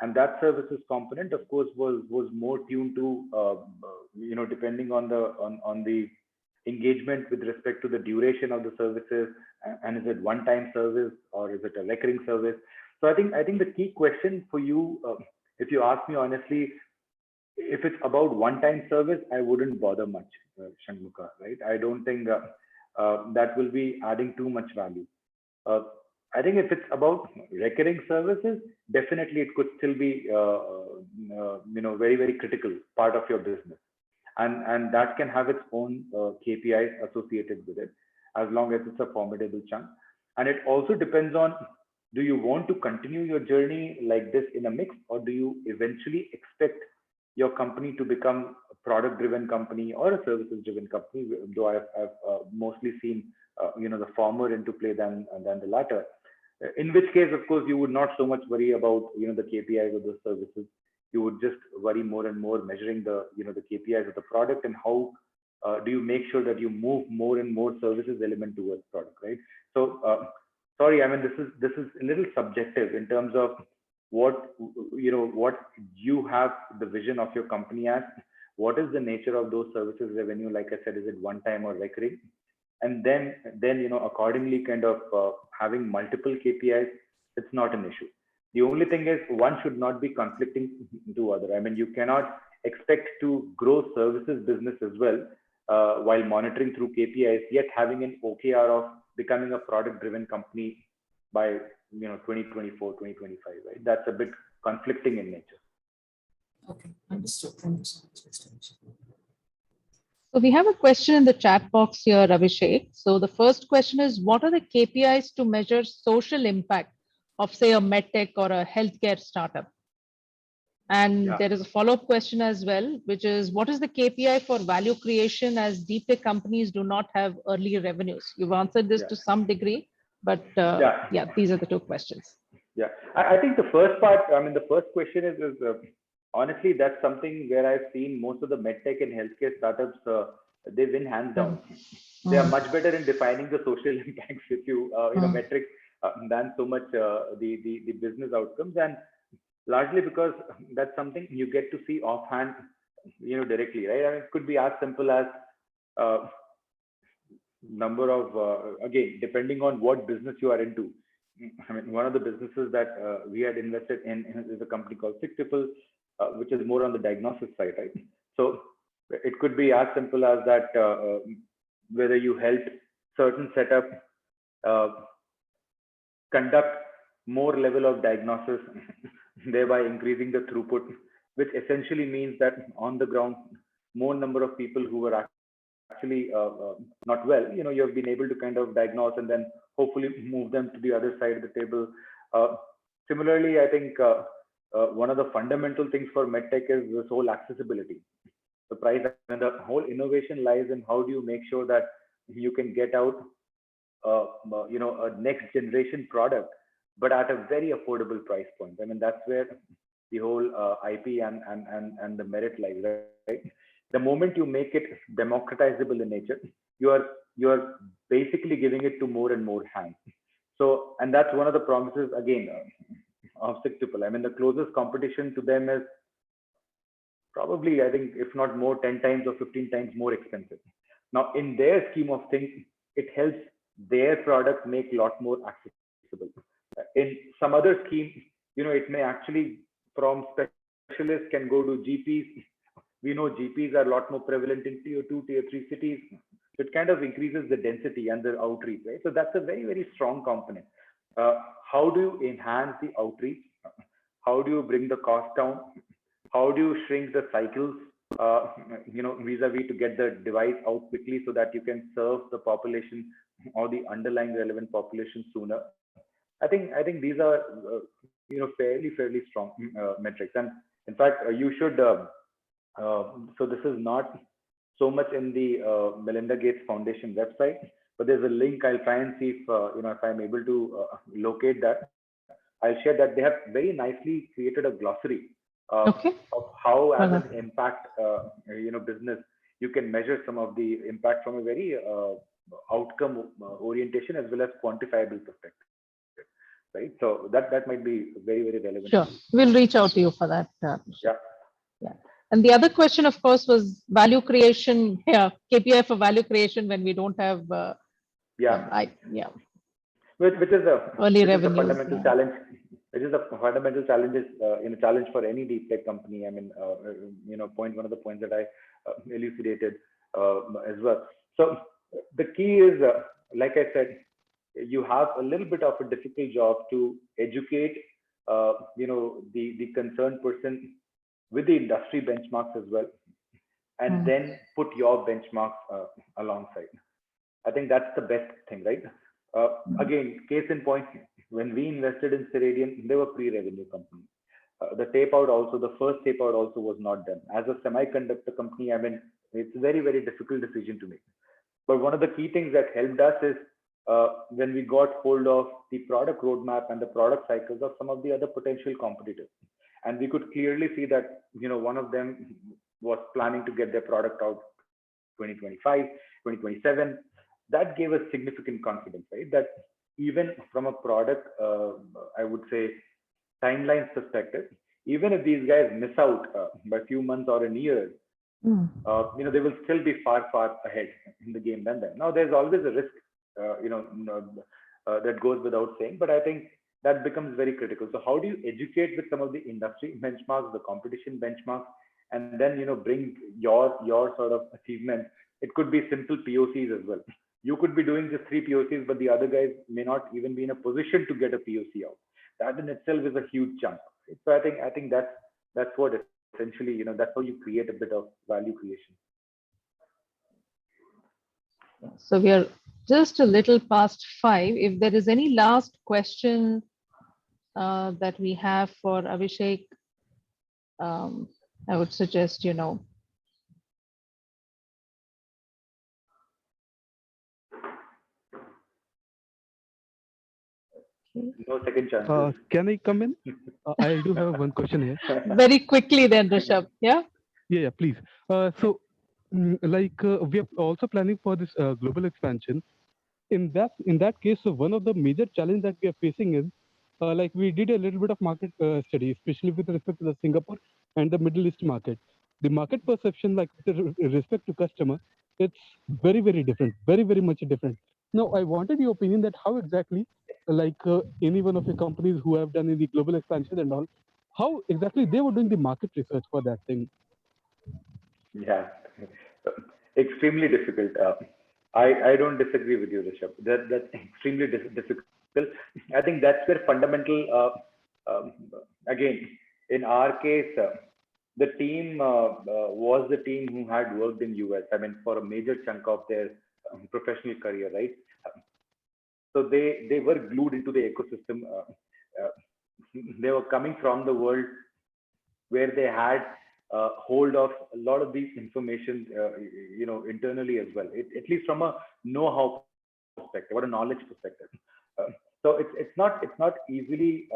and that services component, of course, was more tuned to depending on the engagement with respect to the duration of the services, and is it one-time service or is it a recurring service? So I think the key question for you, if you ask me honestly, if it's about one-time service, I wouldn't bother much, Shanmukha, right? I don't think that will be adding too much value. I think if it's about recurring services, definitely it could still be very, very critical part of your business, and that can have its own KPIs associated with it, as long as it's a formidable chunk. And it also depends on, do you want to continue your journey like this in a mix, or do you eventually expect your company to become a product-driven company or a services-driven company? Though I've mostly seen the former into play than the latter. In which case, of course, you would not so much worry about the KPIs of the services. You would just worry more and more measuring the the KPIs of the product, and how do you make sure that you move more and more services element towards product, right? So sorry, I mean, this is a little subjective in terms of what you have the vision of your company as. What is the nature of those services revenue? Like I said, is it one time or recurring? And then accordingly, kind of having multiple KPIs, it's not an issue. The only thing is, one should not be conflicting to other. I mean, you cannot expect to grow services business as well while monitoring through KPIs, yet having an OKR of becoming a product driven company by 2024, 2025, right? That's a bit conflicting in nature. Okay, understood. Thank you so much. So we have a question in the chat box here, Abhishek. So the first question is, what are the KPIs to measure social impact of, say, a medtech or a healthcare startup? And there is a follow-up question as well, which is, what is the KPI for value creation, as deep tech companies do not have early revenues? You've answered this to some degree, but these are the two questions. Yeah, I think the first part, I mean, the first question is honestly, that's something where I've seen most of the medtech and healthcare startups, they win hands down. They are much better in defining the social impacts, if you metrics, than so much the business outcomes, and largely because that's something you get to see offhand, directly, right? I mean, it could be as simple as number of again, depending on what business you are into. I mean, one of the businesses that we had invested in is a company called Sixtuple, which is more on the diagnosis side, right? So it could be as simple as that, whether you help certain setup conduct more level of diagnosis, thereby increasing the throughput, which essentially means that on the ground, more number of people who were actually not well, you have been able to kind of diagnose and then hopefully move them to the other side of the table. Similarly, I think one of the fundamental things for medtech is this whole accessibility. The price and the whole innovation lies in how do you make sure that you can get out, a next generation product, but at a very affordable price point. I mean, that's where the whole IP and the merit lies, right? The moment you make it democratizable in nature, you are basically giving it to more and more hands. So, and that's one of the promises again of Sixtuple. I mean, the closest competition to them is probably, I think, if not more, 10 times or 15 times more expensive. Now, in their scheme of things, it helps their product make a lot more accessible. In some other scheme, it may actually, from specialists can go to GPs. We know GPs are a lot more prevalent in tier 2, tier 3 cities. It kind of increases the density and the outreach, right? So that's a very, very strong component. How do you enhance the outreach? How do you bring the cost down? How do you shrink the cycles, vis-a-vis to get the device out quickly so that you can serve the population or the underlying relevant population sooner? I think these are, fairly strong metrics. And in fact, you should, so this is not so much in the Melinda Gates Foundation website, but there's a link. I'll try and see if I'm able to locate that. I'll share that. They have very nicely created a glossary of how, as an impact, business, you can measure some of the impact from a very outcome orientation as well as quantifiable perspective, right? So that might be very, very relevant. Sure. We'll reach out to you for that. Yeah. Yeah. And the other question, of course, was value creation. Yeah, KPI for value creation when we don't have. Yeah. Yeah. Which is Early the revenues. fundamental challenge. It is the fundamental challenge challenge for any deep tech company. I mean, one of the points that I elucidated as well. So the key is, like I said, you have a little bit of a difficult job to educate, the concerned person with the industry benchmarks as well, and then put your benchmarks alongside. I think that's the best thing, right? Again, case in point, when we invested in Ceridian, they were pre-revenue company. The first tape out also was not done. As a semiconductor company, I mean, it's a very, very difficult decision to make. But one of the key things that helped us is when we got hold of the product roadmap and the product cycles of some of the other potential competitors. And we could clearly see that, one of them was planning to get their product out 2025, 2027. That gave us significant confidence, right? That even from a product, I would say, timeline perspective, even if these guys miss out by a few months or a year, they will still be far, far ahead in the game than them. Now, there's always a risk, that goes without saying, but I think that becomes very critical. So how do you educate with some of the industry benchmarks, the competition benchmarks, and then, bring your sort of achievement? It could be simple POCs as well. You could be doing just 3 POCs, but the other guys may not even be in a position to get a POC out. That in itself is a huge chunk. So I think that's what essentially, that's how you create a bit of value creation. So we are just a little past 5. If there is any last question that we have for Abhishek, I would suggest, No second chance. Can I come in? I do have one question here. Very quickly then, Rishabh. Yeah? Yeah, please. We are also planning for this global expansion. In that case, so one of the major challenges that we are facing is, we did a little bit of market study, especially with respect to the Singapore and the Middle East market. The market perception, with respect to customer, it's very, very different, very, very much different. Now, I wanted your opinion that how exactly, any one of your companies who have done in the global expansion and all, how exactly they were doing the market research for that thing. Yeah, extremely difficult. I don't disagree with you, Rishabh. That's extremely difficult. I think that's where fundamental, again, in our case, the team was the team who had worked in US, I mean, for a major chunk of their professional career, right? So they were glued into the ecosystem. They were coming from the world where they had hold of a lot of these information, internally as well, at least from a know-how perspective or a knowledge perspective. So it's not easily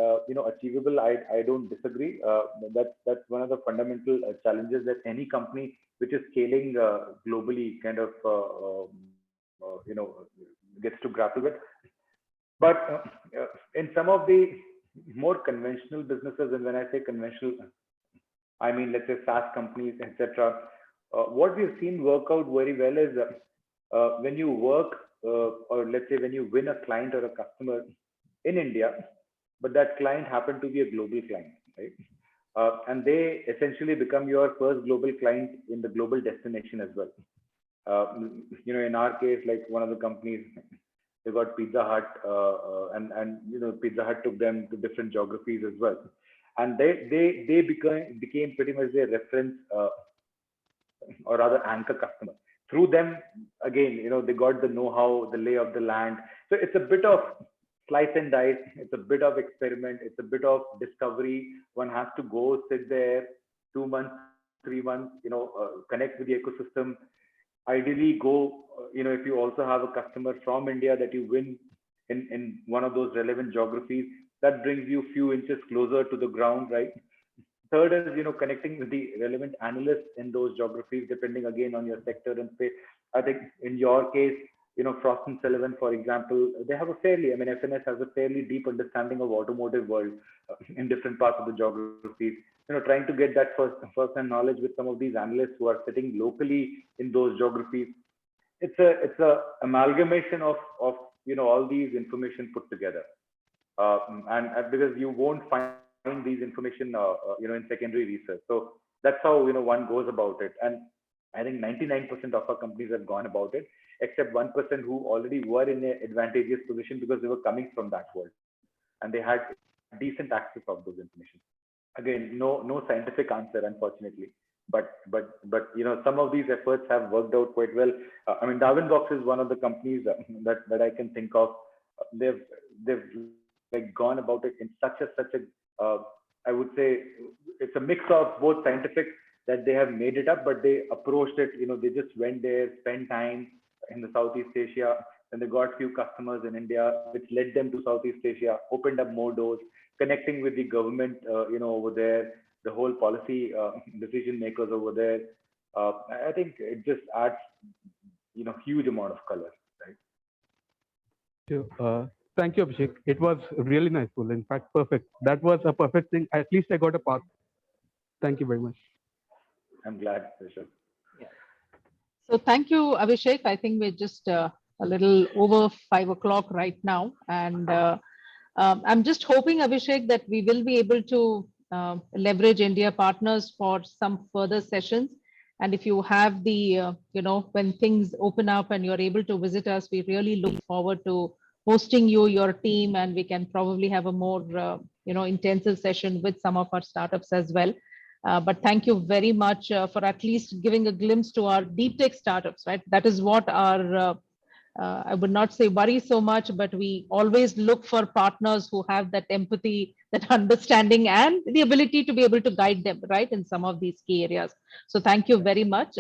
achievable. I don't disagree. That's one of the fundamental challenges that any company which is scaling globally kind of gets to grapple with. But in some of the more conventional businesses, and when I say conventional, I mean, let's say SaaS companies, etc. What we've seen work out very well is when you work, or let's say when you win a client or a customer in India, but that client happened to be a global client, right? And they essentially become your first global client in the global destination as well. In our case, like one of the companies, they got Pizza Hut, and Pizza Hut took them to different geographies as well. And they became pretty much their reference, or rather anchor customer. Through them, again, they got the know-how, the lay of the land. So it's a bit of slice and dice. It's a bit of experiment. It's a bit of discovery. One has to go sit there 2 months, 3 months, connect with the ecosystem. Ideally go, if you also have a customer from India that you win in one of those relevant geographies, that brings you a few inches closer to the ground, right? Third is, connecting with the relevant analysts in those geographies, depending again on your sector and space. I think in your case, Frost and Sullivan, for example, they have a fairly, I mean, FNS has a fairly deep understanding of automotive world in different parts of the geographies. Trying to get that first-hand knowledge with some of these analysts who are sitting locally in those geographies. It's a amalgamation of all these information put together, and because you won't find these information in secondary research. So that's how one goes about it. And I think 99% of our companies have gone about it, except 1% who already were in an advantageous position because they were coming from that world and they had decent access of those information. Again, no scientific answer, unfortunately, but some of these efforts have worked out quite well. I mean, Darwinbox is one of the companies that I can think of. They've like gone about it in such a I would say it's a mix of both scientific, that they have made it up, but they approached it, they just went there, spent time in the Southeast Asia, and they got few customers in India, which led them to Southeast Asia, opened up more doors, connecting with the government, over there, the whole policy decision makers over there. I think it just adds, huge amount of color, right? Thank you, Abhishek. It was really nice. In fact, perfect. That was a perfect thing. At least I got a pass. Thank you very much. I'm glad, Rishabh. So thank you, Abhishek. I think we're just a little over 5 o'clock right now. And I'm just hoping, Abhishek, that we will be able to leverage India partners for some further sessions. And if you have the, when things open up and you're able to visit us, we really look forward to hosting you, your team, and we can probably have a more, intensive session with some of our startups as well. But thank you very much for at least giving a glimpse to our deep tech startups, right? That is what our, I would not say worry so much, but we always look for partners who have that empathy, that understanding, and the ability to be able to guide them, right, in some of these key areas. So thank you very much.